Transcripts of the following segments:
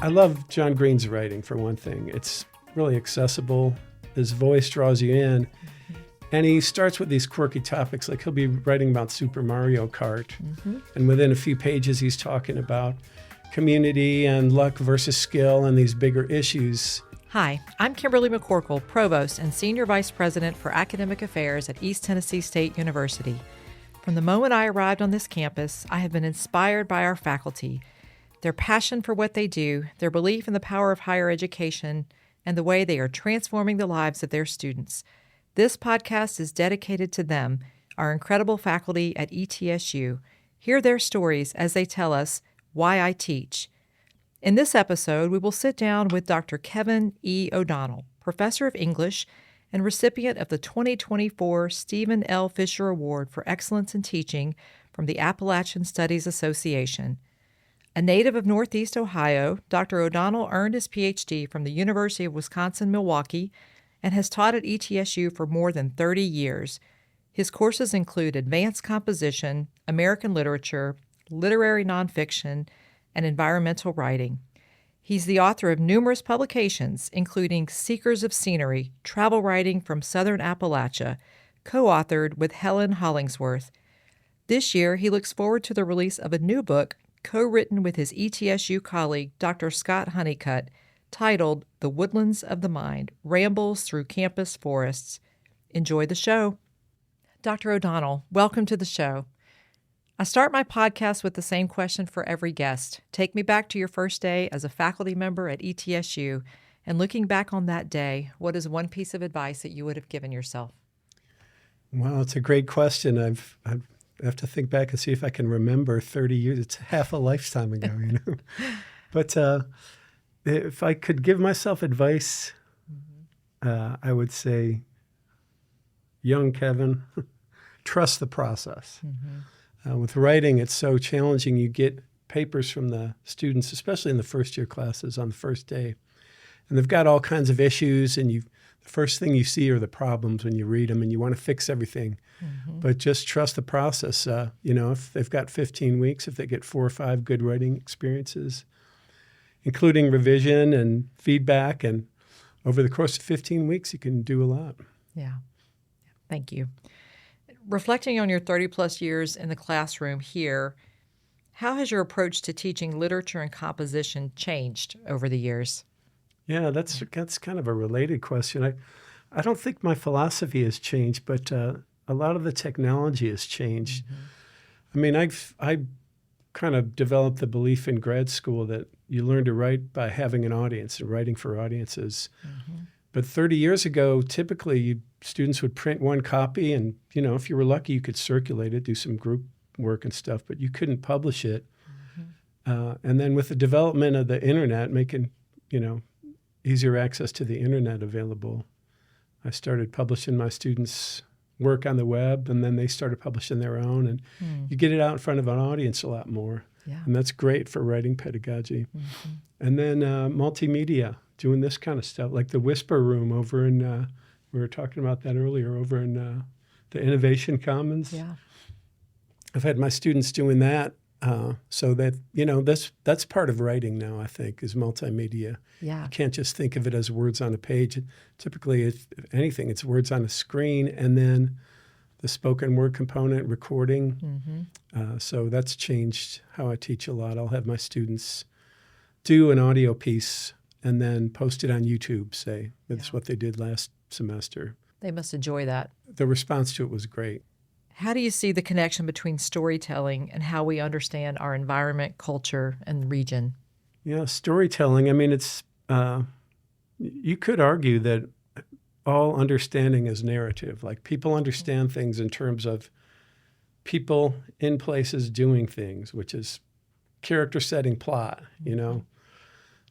I love John Green's writing, for one thing. It's really accessible. His voice draws you in. And he starts with these quirky topics, like he'll be writing about Super Mario Kart. And within a few pages, he's talking about community and luck versus skill and these bigger issues. Hi, I'm Kimberly McCorkle, Provost and Senior Vice President for Academic Affairs at East Tennessee State University. From the moment I arrived on this campus, I have been inspired by our faculty, their passion for what they do, their belief in the power of higher education, and the way they are transforming the lives of their students. This podcast is dedicated to them, our incredible faculty at ETSU. Hear their stories as they tell us why I teach. In this episode, we will sit down with Dr. Kevin E. O'Donnell, Professor of English and recipient of the 2024 Stephen L. Fisher Award for Excellence in Teaching from the Appalachian Studies Association. A native of Northeast Ohio, Dr. O'Donnell earned his Ph.D. from the University of Wisconsin-Milwaukee and has taught at ETSU for more than 30 years. His courses include advanced composition, American literature, literary nonfiction, and environmental writing. He's the author of numerous publications, including Seekers of Scenery, Travel Writing from Southern Appalachia, co-authored with Helen Hollingsworth. This year, he looks forward to the release of a new book co-written with his ETSU colleague, Dr. Scott Honeycutt, titled The Woodlands of the Mind, Rambles Through Campus Forests. Enjoy the show. Dr. O'Donnell, welcome to the show. I start my podcast with the same question for every guest. Take me back to your first day as a faculty member at ETSU, and looking back on that day, what is one piece of advice that you would have given yourself? Wow, it's a great question. I have to think back and see if I can remember 30 years. It's half a lifetime ago, you know. But if I could give myself advice, I would say, young Kevin, trust the process. With writing, it's so challenging. You get papers from the students, especially in the first-year classes on the first day, and they've got all kinds of issues, and the first thing you see are the problems when you read them, and you want to fix everything. But just trust the process. If they've got 15 weeks, if they get 4 or 5 good writing experiences, including revision and feedback, and over the course of 15 weeks, you can do a lot. Yeah. Thank you. Reflecting on your 30-plus years in the classroom here, how has your approach to teaching literature and composition changed over the years? Yeah, that's kind of a related question. I don't think my philosophy has changed, but a lot of the technology has changed. I mean, I kind of developed the belief in grad school that you learn to write by having an audience and writing for audiences. But 30 years ago, typically students would print one copy, and if you were lucky, you could circulate it, do some group work and stuff, but you couldn't publish it. And then with the development of the internet, making easier access to the internet available, I started publishing my students' work on the web, and then they started publishing their own, and you get it out in front of an audience a lot more. And that's great for writing pedagogy. And then multimedia, doing this kind of stuff, like the Whisper Room over in, we were talking about that earlier, over in the Innovation Commons. I've had my students doing that, so that, that's part of writing now, I think, is multimedia. You can't just think of it as words on a page. Typically, if anything, it's words on a screen, and then the spoken word component, recording. So that's changed how I teach a lot. I'll have my students do an audio piece and then post it on YouTube, say. That's what they did last semester. They must enjoy that. The response to it was great. How do you see the connection between storytelling and how we understand our environment, culture, and region? Yeah, storytelling, I mean, it's you could argue that all understanding is narrative. Like, people understand things in terms of people in places doing things, which is character setting plot,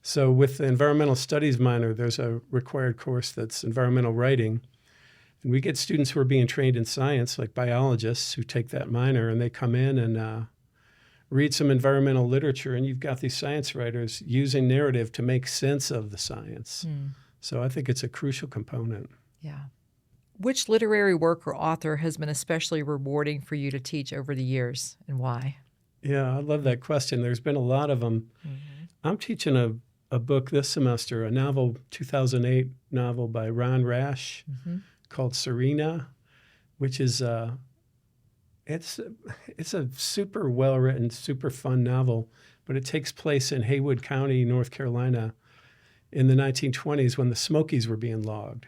So with the environmental studies minor, there's a required course that's environmental writing. And we get students who are being trained in science, like biologists, who take that minor, and they come in and read some environmental literature, and you've got these science writers using narrative to make sense of the science. So I think it's a crucial component. Yeah. Which literary work or author has been especially rewarding for you to teach over the years, and why? Yeah, I love that question. There's been a lot of them. I'm teaching a book this semester, a novel, 2008 novel by Ron Rash called Serena, which is it's a super well-written, super fun novel, but it takes place in Haywood County, North Carolina in the 1920s when the Smokies were being logged.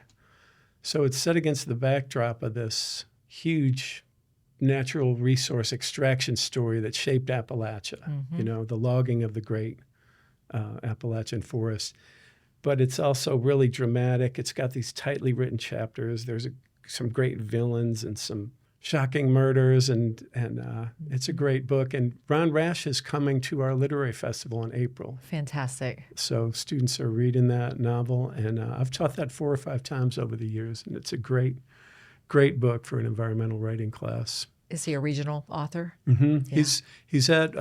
So it's set against the backdrop of this huge natural resource extraction story that shaped Appalachia, the logging of the great Appalachian forest. But it's also really dramatic. It's got these tightly written chapters. There's some great villains and some shocking murders, and it's a great book. And Ron Rash is coming to our literary festival in April. Fantastic. So students are reading that novel, and I've taught that 4 or 5 times over the years, and it's a great book for an environmental writing class. Is he a regional author? Mm-hmm. Yeah. He's at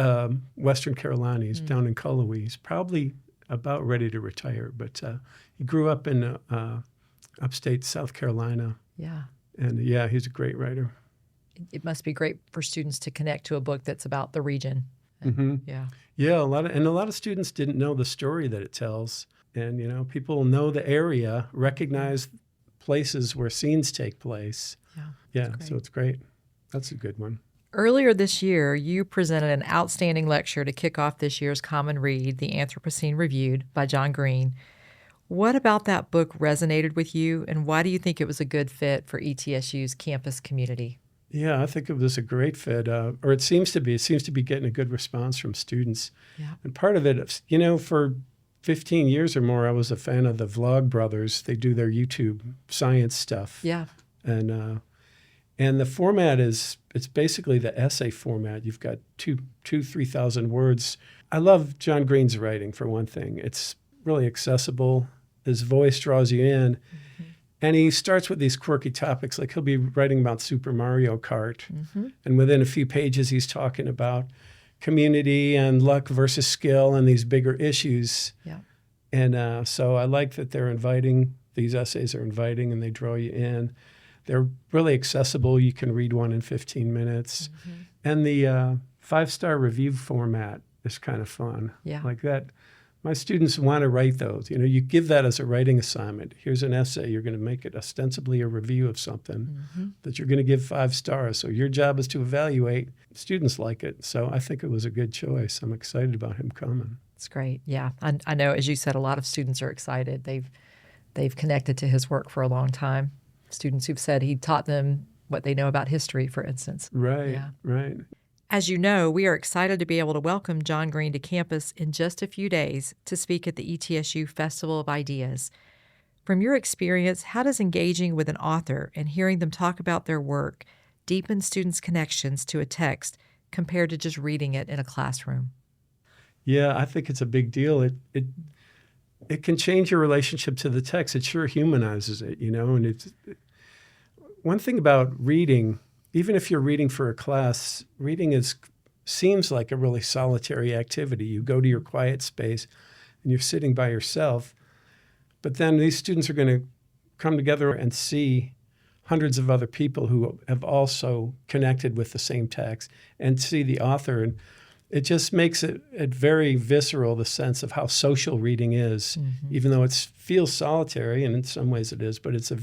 Western Carolina. He's down in Cullowhee. He's probably about ready to retire, but he grew up in upstate South Carolina. Yeah. And he's a great writer. It must be great for students to connect to a book that's about the region. Yeah. Yeah, a lot of students didn't know the story that it tells. And, people know the area, recognize places where scenes take place. Yeah, so it's great. That's a good one. Earlier this year, you presented an outstanding lecture to kick off this year's Common Read, The Anthropocene Reviewed by John Green. What about that book resonated with you, and why do you think it was a good fit for ETSU's campus community? Yeah, I think it was a great fit, or it seems to be. It seems to be getting a good response from students. Yeah. And part of it, for 15 years or more, I was a fan of the Vlog Brothers. They do their YouTube science stuff. Yeah. And the format it's basically the essay format. You've got 3,000 words. I love John Green's writing, for one thing. It's really accessible. His voice draws you in. And he starts with these quirky topics, like he'll be writing about Super Mario Kart. And within a few pages, he's talking about community and luck versus skill and these bigger issues. Yeah. And so I like that these essays are inviting and they draw you in. They're really accessible. You can read one in 15 minutes. And the 5-star review format is kind of fun. Yeah. Like that. My students want to write those. You give that as a writing assignment. Here's an essay. You're going to make it ostensibly a review of something that you're going to give 5 stars. So your job is to evaluate. Students like it. So I think it was a good choice. I'm excited about him coming. It's great. Yeah. I know, as you said, a lot of students are excited. They've connected to his work for a long time. Students who've said he taught them what they know about history, for instance. Right, yeah. Right. As you know, we are excited to be able to welcome John Green to campus in just a few days to speak at the ETSU Festival of Ideas. From your experience, how does engaging with an author and hearing them talk about their work deepen students' connections to a text compared to just reading it in a classroom? Yeah, I think it's a big deal. It can change your relationship to the text. It sure humanizes it, and it's one thing about reading. Even if you're reading for a class, reading seems like a really solitary activity. You go to your quiet space and you're sitting by yourself. But then these students are going to come together and see hundreds of other people who have also connected with the same text and see the author. And it just makes it very visceral, the sense of how social reading is, even though it feels solitary, and in some ways it is, but it's a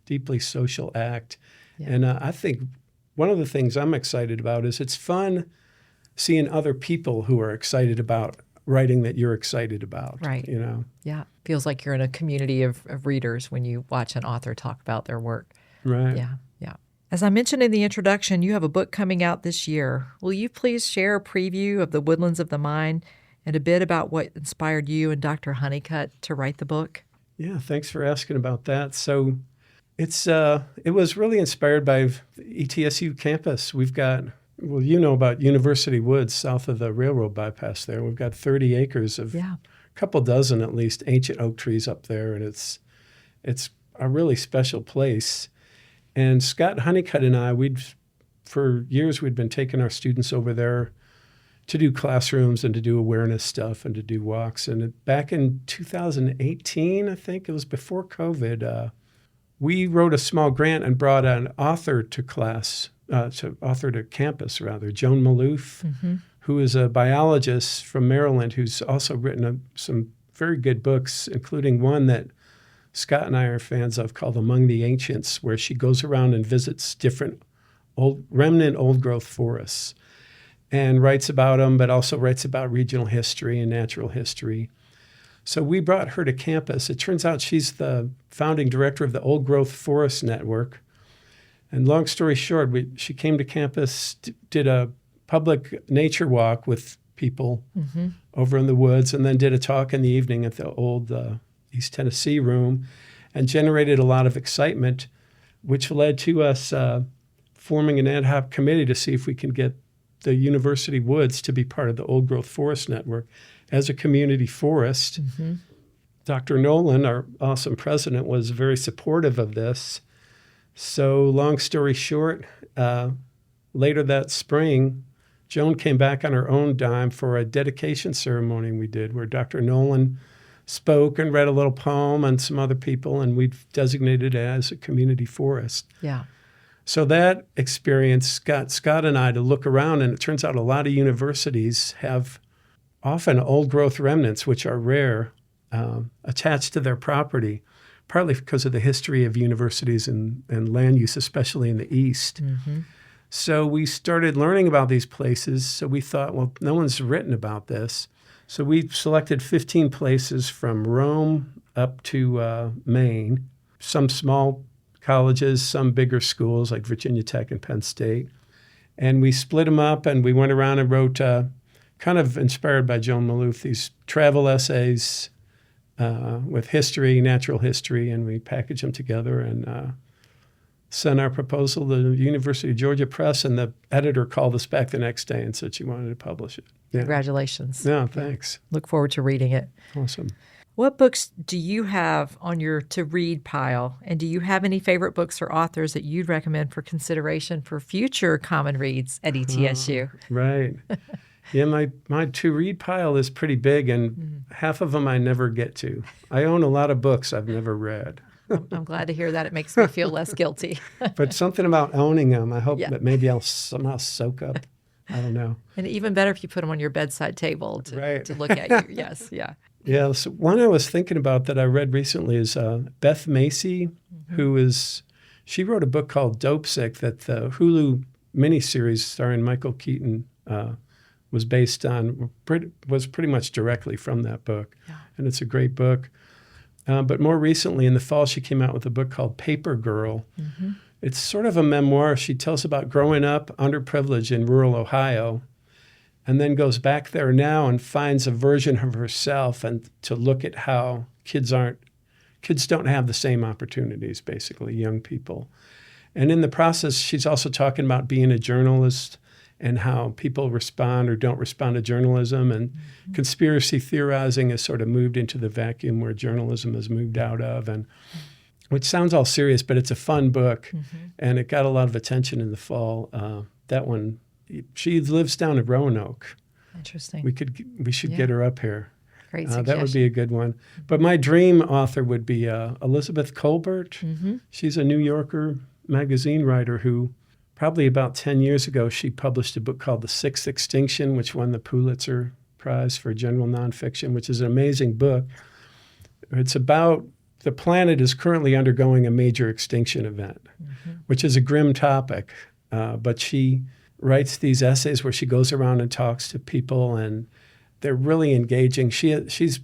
deeply social act. Yeah. And I think one of the things I'm excited about is it's fun seeing other people who are excited about writing that you're excited about. Right. Yeah. Feels like you're in a community of readers when you watch an author talk about their work. Right. Yeah. Yeah. As I mentioned in the introduction, you have a book coming out this year. Will you please share a preview of the Woodlands of the Mind and a bit about what inspired you and Dr. Honeycutt to write the book? Yeah. Thanks for asking about that. So it was really inspired by the ETSU campus. We've got, about University Woods south of the railroad bypass there. We've got 30 acres of a couple dozen at least ancient oak trees up there, and it's a really special place. And Scott Honeycutt and I, for years we'd been taking our students over there to do classrooms and to do awareness stuff and to do walks. And back in 2018, I think it was before COVID, we wrote a small grant and brought an author to campus, Joan Maloof, who is a biologist from Maryland who's also written some very good books, including one that Scott and I are fans of called Among the Ancients, where she goes around and visits different remnant old-growth forests and writes about them, but also writes about regional history and natural history. So we brought her to campus. It turns out she's the founding director of the Old Growth Forest Network. And long story short, she came to campus, did a public nature walk with people over in the woods, and then did a talk in the evening at the old East Tennessee room, and generated a lot of excitement, which led to us forming an ad hoc committee to see if we can get the university woods to be part of the Old Growth Forest Network as a community forest. Dr. Nolan, our awesome president, was very supportive of this. So long story short, later that spring, Joan came back on her own dime for a dedication ceremony we did where Dr. Nolan spoke and read a little poem and some other people, and we've designated it as a community forest. Yeah. So that experience got Scott and I to look around, and it turns out a lot of universities have often old growth remnants, which are rare, attached to their property, partly because of the history of universities and land use, especially in the East. So we started learning about these places. So we thought, well, no one's written about this. So we selected 15 places from Rome up to Maine, some small colleges, some bigger schools like Virginia Tech and Penn State. And we split them up, and we went around and wrote, kind of inspired by Joan Maloof, these travel essays with history, natural history, and we packaged them together and sent our proposal to the University of Georgia Press, and the editor called us back the next day and said she wanted to publish it. Yeah. Congratulations. Yeah, thanks. Look forward to reading it. Awesome. What books do you have on your to-read pile? And do you have any favorite books or authors that you'd recommend for consideration for future common reads at ETSU? Right. Yeah, my to-read pile is pretty big, and half of them I never get to. I own a lot of books I've never read. I'm glad to hear that. It makes me feel less guilty. But something about owning them, I hope that maybe I'll somehow soak up. I don't know. And even better if you put them on your bedside table to look at you. Yes, yeah. Yeah, so one I was thinking about that I read recently is Beth Macy, she wrote a book called Dope Sick that the Hulu miniseries starring Michael Keaton was based on, was pretty much directly from that book. Yeah. And it's a great book. But more recently, in the fall, she came out with a book called Paper Girl. It's sort of a memoir. She tells about growing up underprivileged in rural Ohio, and then goes back there now and finds a version of herself and to look at how kids don't have the same opportunities, basically, young people. And in the process, she's also talking about being a journalist and how people respond or don't respond to journalism. And conspiracy theorizing has sort of moved into the vacuum where journalism has moved out of, and which sounds all serious, but it's a fun book, and it got a lot of attention in the fall. That one, she lives down at Roanoke. Interesting. We should get her up here. Great suggestion. That would be a good one. But my dream author would be Elizabeth Kolbert. She's a New Yorker magazine writer who probably about 10 years ago, she published a book called The Sixth Extinction, which won the Pulitzer Prize for general nonfiction, which is an amazing book. It's about the planet is currently undergoing a major extinction event, which is a grim topic. But she writes these essays where she goes around and talks to people, and they're really engaging. She's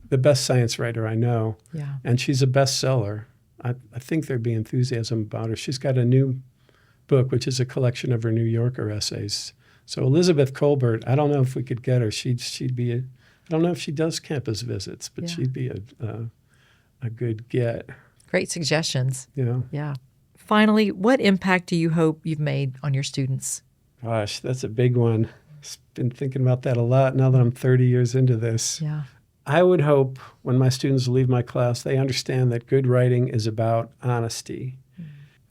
the best science writer I know, and she's a bestseller. I think there'd be enthusiasm about her. She's got a new book, which is a collection of her New Yorker essays. So Elizabeth Kolbert, I don't know if we could get her. She'd be I don't know if she does campus visits, but she'd be a good get. Great suggestions. Yeah. Yeah. Finally, what impact do you hope you've made on your students? Gosh, that's a big one. I've been thinking about that a lot now that I'm 30 years into this. Yeah. I would hope when my students leave my class, they understand that good writing is about honesty.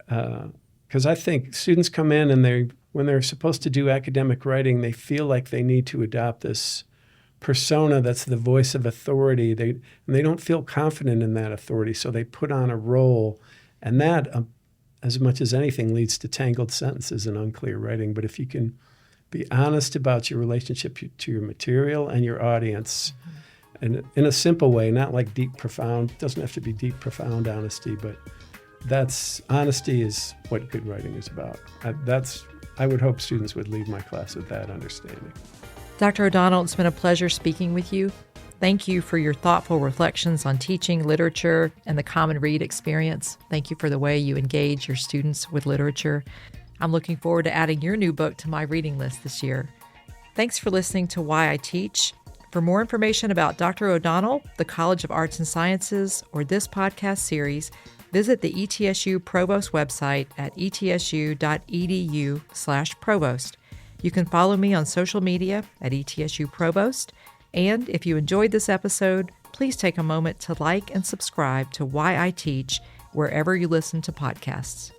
Because I think students come in and when they're supposed to do academic writing, they feel like they need to adopt this persona that's the voice of authority. They don't feel confident in that authority, so they put on a role. And that, as much as anything, leads to tangled sentences and unclear writing. But if you can be honest about your relationship to your material and your audience, and in a simple way, not like deep, profound. It doesn't have to be deep, profound honesty, but honesty is what good writing is about. I would hope students would leave my class with that understanding. Dr. O'Donnell, it's been a pleasure speaking with you. Thank you for your thoughtful reflections on teaching literature and the Common Read experience. Thank you for the way you engage your students with literature. I'm looking forward to adding your new book to my reading list this year. Thanks for listening to Why I Teach. For more information about Dr. O'Donnell, the College of Arts and Sciences, or this podcast series, visit the ETSU Provost website at etsu.edu/provost. You can follow me on social media at ETSU Provost. And if you enjoyed this episode, please take a moment to like and subscribe to Why I Teach wherever you listen to podcasts.